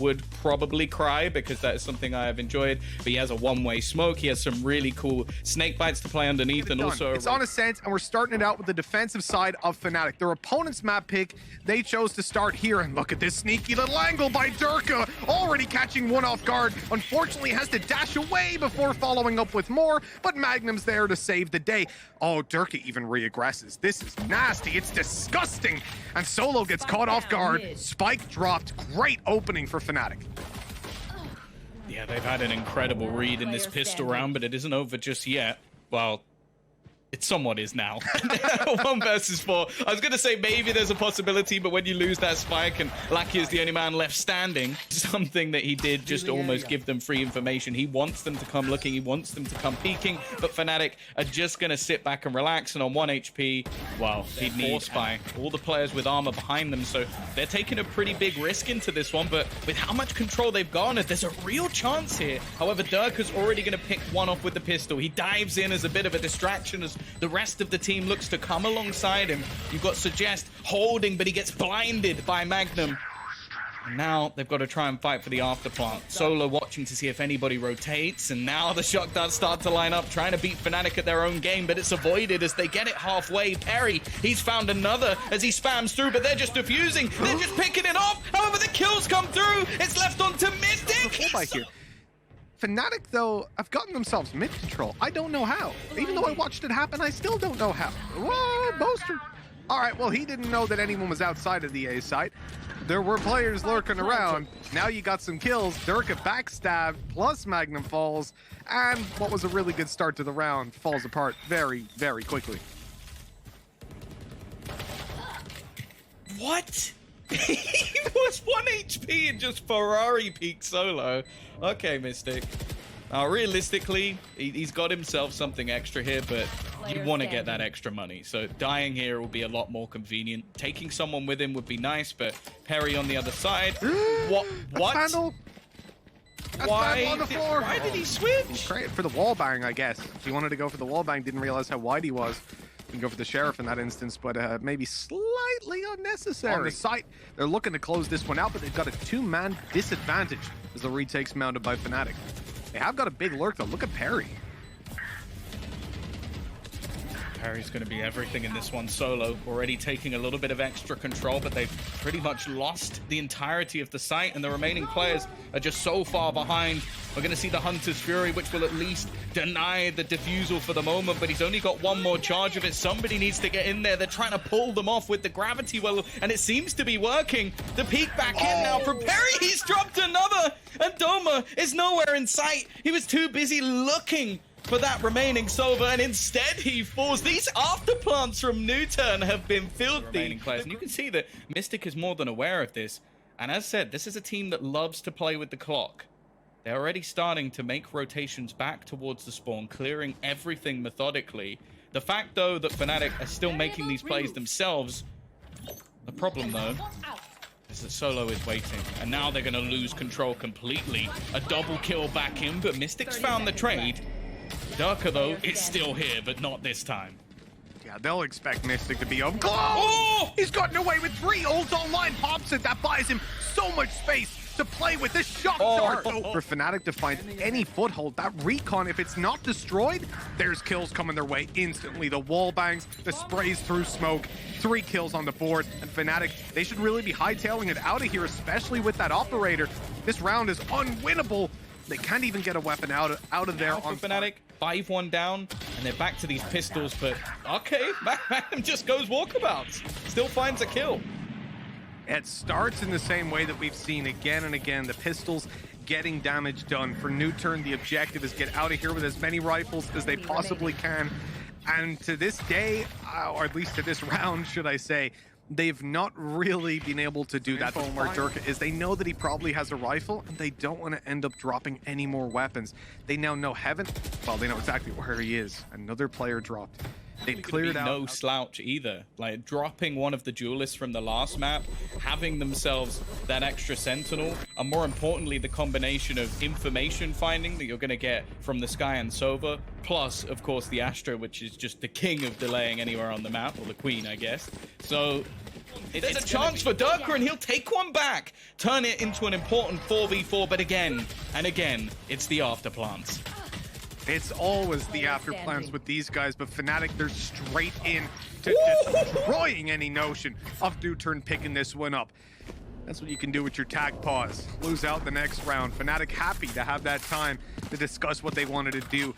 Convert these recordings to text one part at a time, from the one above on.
would probably cry because that is something I have enjoyed. But he has a one-way smoke. He has some really cool snake bites to play underneath, and also it's on Ascent, and we're starting it out with the defensive side of FNATIC. Their opponent's map pick, they chose to start here, and look at this sneaky little angle by Derke, already catching one off guard. Unfortunately, has to dash away before following up with more, but Magnum's there to save the day. Oh, Derke even re-aggresses. This is nasty. It's disgusting. And Solo gets caught off guard. Spike dropped. Great opening for FNATIC. Yeah, they've had an incredible read in this pistol round, but it isn't over just yet. Well, it somewhat is now. 1 versus 4. I was going to say maybe there's a possibility, but when you lose that spike and Lakia is the only man left standing, something that he did just almost give them free information. He wants them to come looking. He wants them to come peeking, but FNATIC are just going to sit back and relax. And on 1 HP, well, he'd need by all the players with armor behind them. So they're taking a pretty big risk into this one, but with how much control they've garnered, there's a real chance here. However, Derke's already going to pick one off with the pistol. He dives in as a bit of a distraction as the rest of the team looks to come alongside him. You've got Suggest holding, but he gets blinded by Magnum. And now they've got to try and fight for the afterplant. Solo watching to see if anybody rotates, and now the shock darts start to line up, trying to beat FNATIC at their own game, but it's avoided as they get it halfway. Peri, he's found another as he spams through, but they're just defusing. They're just picking it off. However, the kills come through. It's left onto Mistic. FNATIC, though, have gotten themselves mid-control. I don't know how. Even though I watched it happen, I still don't know how. Whoa, Boaster. All right, well, he didn't know that anyone was outside of the A site. There were players lurking around. Now you got some kills. Derke backstabbed, plus Magnum falls, and what was a really good start to the round falls apart very, very quickly. What? He was 1 HP and just Ferrari peak Solo. Okay, Mistic. Now, realistically, he's got himself something extra here, but you want to get that extra money. So dying here will be a lot more convenient. Taking someone with him would be nice, but Peri on the other side. What? Why? On the floor. Why did he switch? For the wall bang, I guess. If he wanted to go for the wall bang, didn't realize how wide he was. You can go for the sheriff in that instance, but maybe slightly unnecessary. On the site, they're looking to close this one out, but they've got a 2-man disadvantage as the retake's mounted by FNATIC. They have got a big lurk, though. Look at Peri. Peri's going to be everything in this one. Solo already taking a little bit of extra control, but they've pretty much lost the entirety of the site, and the remaining players are just so far behind. We're going to see the Hunter's Fury, which will at least deny the defusal for the moment, but he's only got one more charge of it. Somebody needs to get in there. They're trying to pull them off with the gravity well, and it seems to be working. The peek back in now from Peri. He's dropped another, and Doma is nowhere in sight. He was too busy looking for that remaining Sova, and instead he falls. These afterplants from NUTURN have been filthy. And you can see that Mistic is more than aware of this. And as said, this is a team that loves to play with the clock. They're already starting to make rotations back towards the spawn, clearing everything methodically. The fact, though, that FNATIC are still making these plays themselves, the problem, though, is that Solo is waiting. And now they're going to lose control completely. A double kill back in, but Mistic's found the trade. Derke, though, is still here, but not this time. Yeah, they'll expect Mistic to be up close. Oh! He's gotten away with 3 ults online. Pops it. That buys him so much space to play with this shock dart. For FNATIC to find any foothold, that recon, if it's not destroyed, there's kills coming their way instantly. The wall bangs, the sprays through smoke, 3 kills on the board. And FNATIC, they should really be hightailing it out of here, especially with that operator. This round is unwinnable. They can't even get a weapon out of there on FNATIC. 5-1 down, and they're back to these pistols, but okay, Magnum just goes walkabouts. Still finds a kill. It starts in the same way that we've seen again and again. The pistols getting damage done. For NUTURN, the objective is get out of here with as many rifles as they possibly can. And to this day, or at least to this round, should I say, they've not really been able to do that from where Derke is. They know that he probably has a rifle, and they don't want to end up dropping any more weapons. They now know Heaven. Well, they know exactly where he is. Another player dropped. They cleared out. No slouch either. Like dropping one of the duelists from the last map, having themselves that extra sentinel, and more importantly, the combination of information finding that you're going to get from the Sky and Sova, plus, of course, the Astra, which is just the king of delaying anywhere on the map, or the queen, I guess. So there's a chance for Derke, and he'll take one back, turn it into an important 4v4, but again and again, it's the afterplants. It's always the after plans with these guys, but FNATIC, they're straight in to destroying any notion of NUTURN picking this one up. That's what you can do with your tag pause. Lose out the next round. FNATIC happy to have that time to discuss what they wanted to do.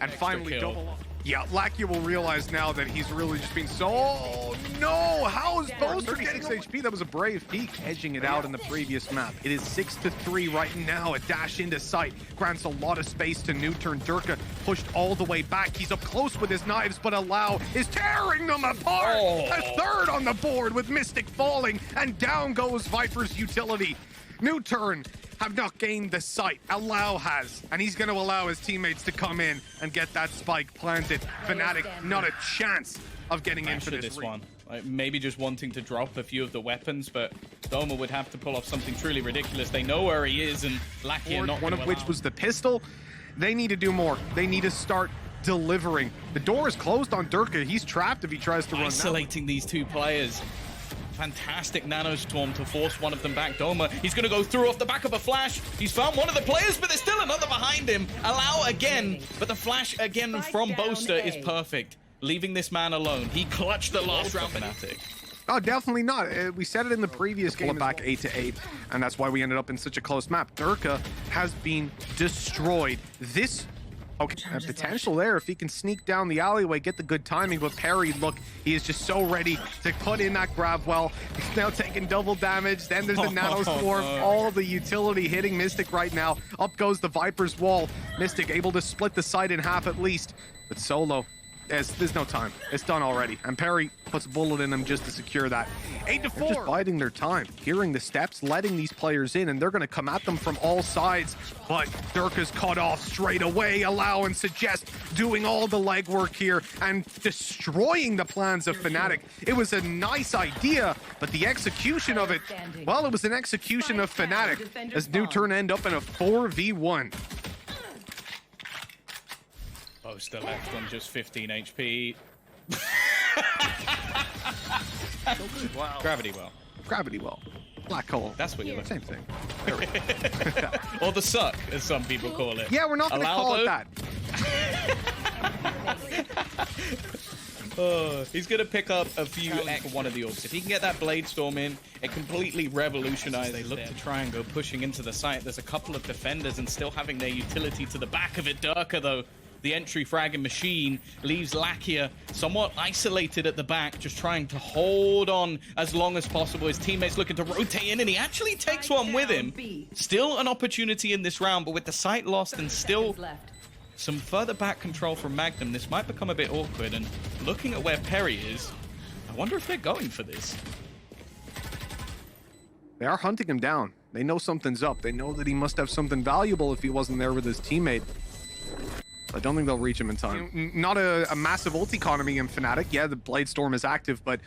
And finally double up. Yeah, Lakia will realize now that he's really just been so... Oh, no! How is Boaster getting HP? That was a brave peek, edging it out in the previous map. It is 6-3 right now. A dash into sight grants a lot of space to NUTURN. Derke pushed all the way back. He's up close with his knives, but Allow is tearing them apart! A third on the board with Mistic falling, and down goes Viper's utility. NUTURN have not gained the sight. Allow has, and he's going to allow his teammates to come in and get that spike planted. FNATIC, not a chance of getting in for this one. Like, maybe just wanting to drop a few of the weapons, but Doma would have to pull off something truly ridiculous. They know where he is, and Lakia not one of which was the pistol. They need to do more. They need to start delivering. The door is closed on Derke. He's trapped if he tries to run. Isolating these two players. Fantastic nano storm to force one of them back. Doma, he's going to go through off the back of a flash. He's found one of the players, but there's still another behind him. Allow again, but the flash again from Boaster is perfect, leaving this man alone. He clutched the last round. FNATIC. Oh, definitely not. We said it in the previous game, back 8-8, and that's why we ended up in such a close map. Derke has been destroyed. This potential there if he can sneak down the alleyway, get the good timing, but Peri, look, he is just so ready to put in that grab well. He's now taking double damage. Then there's the nano swarm, all the utility hitting Mistic right now. Up goes the Viper's wall. Mistic able to split the site in half at least, but solo. There's no time. It's done already. And Peri puts a bullet in him just to secure that. 8-4. They're just biding their time, hearing the steps, letting these players in, and they're going to come at them from all sides. But Derke's cut off straight away. Allow and Suggest doing all the legwork here and destroying the plans of FNATIC. It was a nice idea, but the execution of it, well, it was an execution of FNATIC as NUTURN end up in a 4v1. Boaster left on just 15 HP. Wow. Gravity well. Gravity well. Black hole. That's what you're looking for. Same thing. Or the suck, as some people call it. Yeah, we're not going to call it that. He's going to pick up a few for one of the orbs. If he can get that Blade Storm in, it completely revolutionizes. They look to try and go pushing into the site. There's a couple of defenders and still having their utility to the back of it. Derke, though, the entry fragging machine, leaves Lakia somewhat isolated at the back, just trying to hold on as long as possible. His teammates looking to rotate in, and he actually takes one with him. Still an opportunity in this round, but with the site lost and still some further back control from MAGNUM, this might become a bit awkward. And looking at where Peri is, I wonder if they're going for this. They are hunting him down. They know something's up. They know that he must have something valuable if he wasn't there with his teammate. I don't think they'll reach him in time. Not a massive ult economy in FNATIC. Yeah, the Blade Storm is active, but...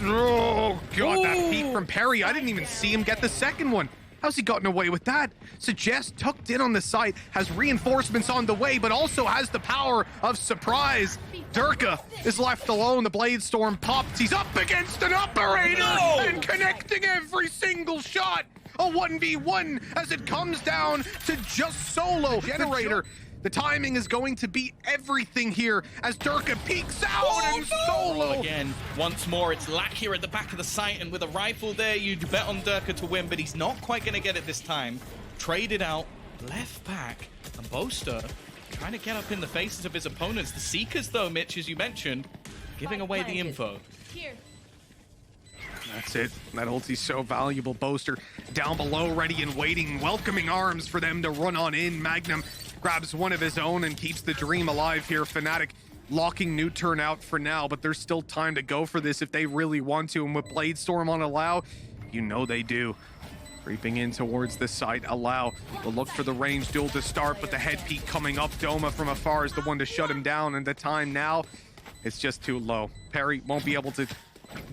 oh, God, that peek from Peri. I didn't even see him get the second one. How's he gotten away with that? Suggest tucked in on the site, has reinforcements on the way, but also has the power of surprise. Derke is left alone. The Blade Storm pops. He's up against an operator and connecting every single shot. A 1v1 as it comes down to just solo. Generator. The timing is going to be everything here as Derke peeks out and solo. Again, once more, it's Lakia at the back of the site, and with a rifle there, you'd bet on Derke to win, but he's not quite going to get it this time. Traded out, left back, and Boaster trying to get up in the faces of his opponents. The Seekers, though, Mitch, as you mentioned, giving away the info. That's it. That ulti's so valuable. Boaster down below, ready and waiting, welcoming arms for them to run on in. MAGNUM grabs one of his own and keeps the dream alive here. FNATIC locking NUTURN out for now, but there's still time to go for this if they really want to. And with Blade Storm on Allow, you know they do. Creeping in towards the site. Allow will look for the range duel to start, but the head peek coming up. Doma from afar is the one to shut him down, and the time now It's just too low. Peri won't be able to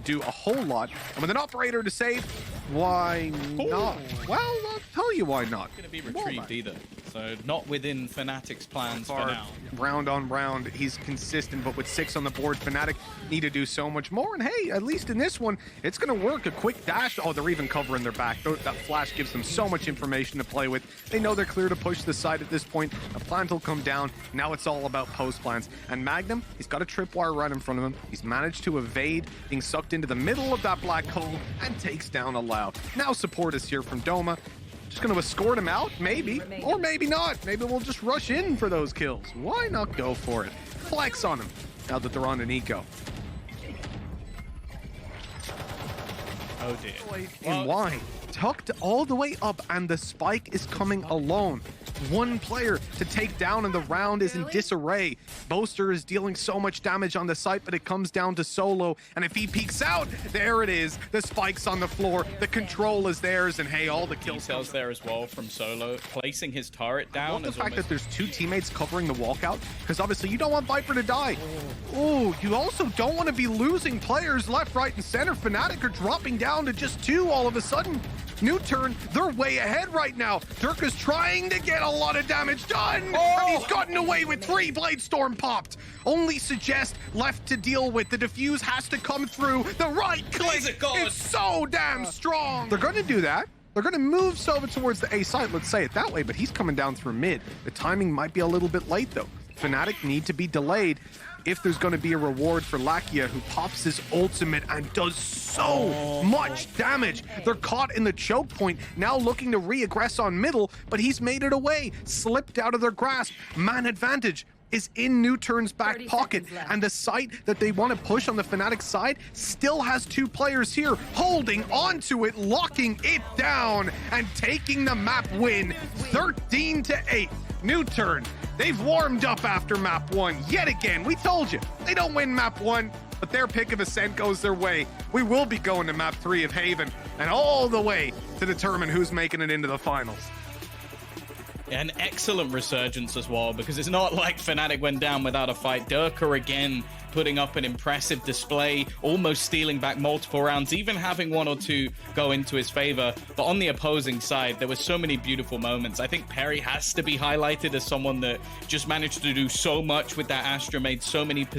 do a whole lot. And with an operator to save, why not? Well, I'll tell you why not. Going to be retrieved either. So not within FNATIC's plans for now. Round on round, he's consistent, but with 6 on the board, FNATIC need to do so much more. And hey, at least in this one, it's going to work. A quick dash. Oh, they're even covering their back. That flash gives them so much information to play with. They know they're clear to push the side at this point. A plant will come down. Now it's all about post plants. And MAGNUM, he's got a tripwire right in front of him. He's managed to evade being sucked into the middle of that black hole and takes down a Low. Now support is here from Doma. Just going to escort him out, maybe, or maybe not. Maybe we'll just rush in for those kills. Why not go for it? Flex on him now that they're on an eco. Oh dear. And why? Tucked all the way up, and the spike is coming alone. One player to take down, and the round is in disarray. Boaster is dealing so much damage on the site, but it comes down to Solo. And if he peeks out, there it is. The spike's on the floor. The control is theirs, and hey, all the kills there as well from Solo, placing his turret down. The fact that there's 2 teammates covering the walkout, because obviously you don't want Viper to die. Oh, you also don't want to be losing players left, right, and center. FNATIC are dropping down to just 2 all of a sudden. NUTURN, they're way ahead right now. Derke's trying to get a lot of damage done, and he's gotten away with 3. Blade Storm popped. Only Suggest left to deal with. The defuse has to come through. The right click, it's so damn strong. They're going to do that. They're going to move Sova towards the A site, let's say it that way, but he's coming down through mid. The timing might be a little bit late, though. FNATIC need to be delayed if there's going to be a reward for Lakia, who pops his ultimate and does so much damage. They're caught in the choke point, now looking to re-aggress on middle, but he's made it away, slipped out of their grasp. Man advantage is in NUTURN's back pocket, and the site that they want to push on the FNATIC side still has 2 players here, holding onto it, locking it down, and taking the map win, 13-8. NUTURN, they've warmed up after map 1 yet again. We told you, they don't win map 1, but their pick of Ascent goes their way. We will be going to map 3 of Haven, and all the way to determine who's making it into the finals. An excellent resurgence as well, because it's not like FNATIC went down without a fight. Derke again putting up an impressive display, almost stealing back multiple rounds, even having 1 or 2 go into his favor. But on the opposing side, there were so many beautiful moments. I think Peri has to be highlighted as someone that just managed to do so much with that Astra, made so many